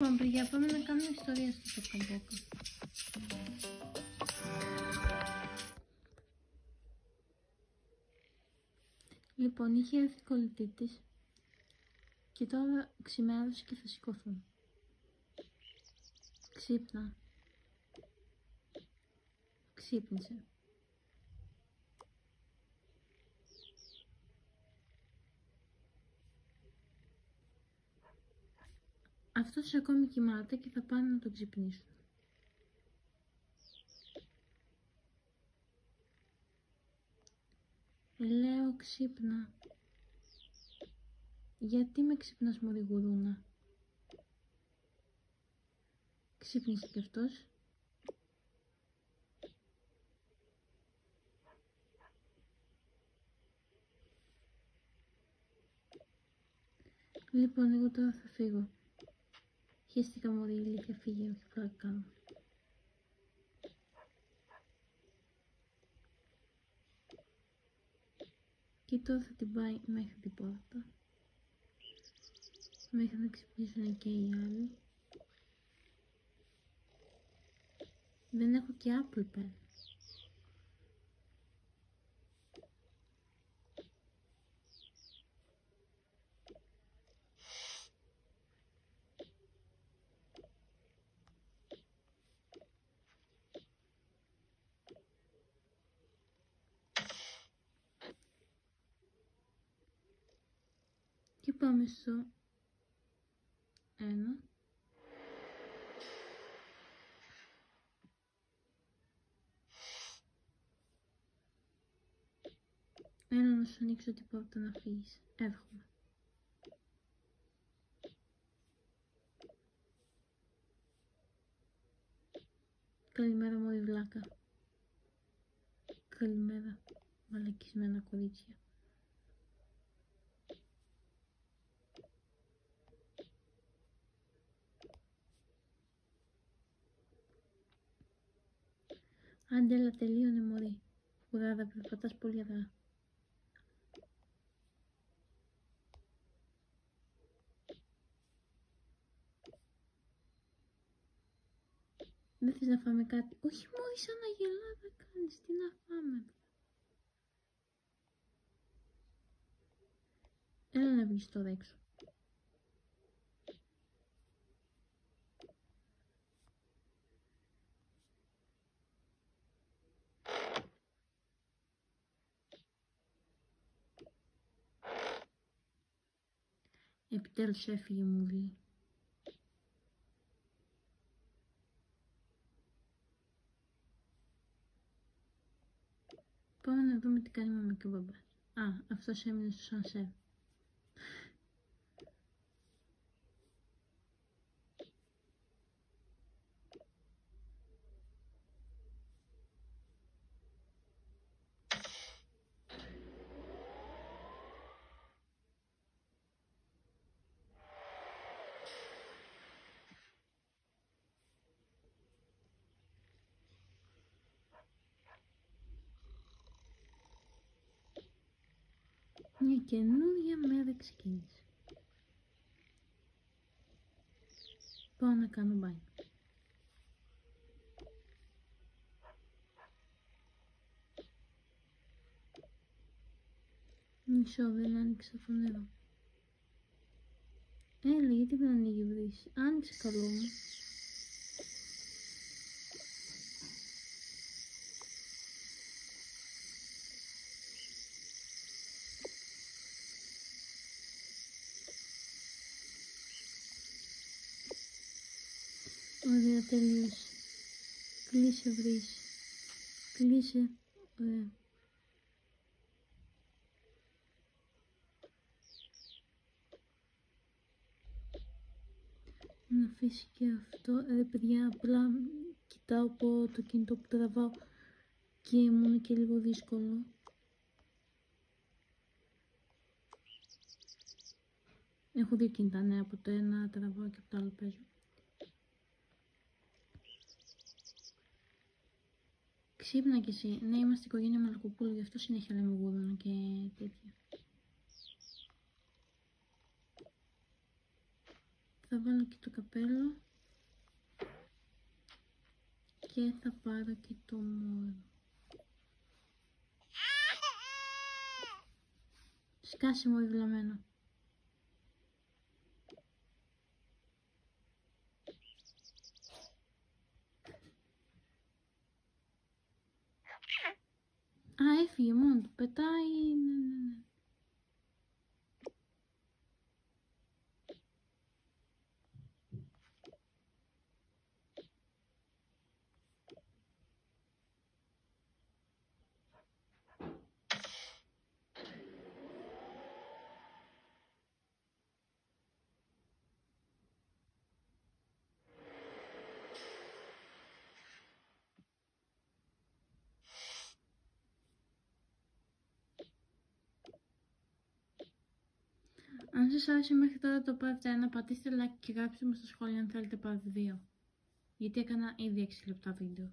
Λοιπόν, παιδιά, πάμε να κάνουμε ιστορία στο Καμπόκα. Λοιπόν, είχε έρθει η κολλητή της και τώρα ξημέρωσε και θα σηκωθούν. Ξύπνα. Ξύπνησε. Αυτός ακόμη κοιμάται και θα πάνε να τον ξυπνήσουν. Λέω ξύπνα. Γιατί με ξύπνας μωρή γουρούνα? Ξύπνησε κι αυτός. Λοιπόν, εγώ τώρα θα φύγω. Χαίστηκα μωρή ηλίθεια, φύγε, όχι πλάκα κάνω. Και τώρα θα την πάει μέχρι την πόρτα. Μέχρι να ξυπνήσουν και οι άλλοι. Δεν έχω και Apple Pen. Και πάμε στο 1. Έλα να σου ανοίξω την πόρτα να φύγεις. Εύχομαι. Καλημέρα μωρή βλάκα. Καλημέρα μαλακισμένα κορίτσια. Άντε έλα, τελείωνε μωρή. Κουράδα, περπατάς πολύ αργά. Δεν θες να φάμε κάτι? Όχι μωρή, σαν αγελάδα κάνεις, τι να φάμε? Έλα να βγεις τώρα έξω. Επιτέλους έφυγε μουλή. Πάμε να δούμε τι κάνει η μαμά και ο μπαμπάς. Α, αυτός έμεινε στο σανσέρ. Μια καινούργια μέρα ξεκίνησε. Πάω να κάνω μπάνιο. Μισό, δεν άνοιξα το νερό. Έλα, γιατί δεν ανοίγει βρύση? Άνοιξε καλό μου. Ωραία, τελείωσε. Κλείσε βρύση. Κλείσε. Ωραία. Να αφήσει και αυτό. Ρε παιδιά, απλά κοιτάω από το κινητό που τραβάω και μου είναι και λίγο δύσκολο. Έχω δύο κινητά, ναι, από το ένα τραβάω και από το άλλο παίζω. Ξύπνα κι εσύ. Ναι, είμαστε οικογένεια Μαλακοπούλου, γι' αυτό συνέχεια λέμε γουρούνα και τέτοια. Θα θα βάλω και το καπέλο και θα πάρω και το μόρο. Σκάσιμο βλαμμένο. Α, έφυγε μόνο του, πετάει, ναι. Αν σας άρεσε μέχρι τώρα το part 1, πατήστε like και γράψτε μου στα σχόλια αν θέλετε part 2. Γιατί έκανα ήδη 6 λεπτά βίντεο.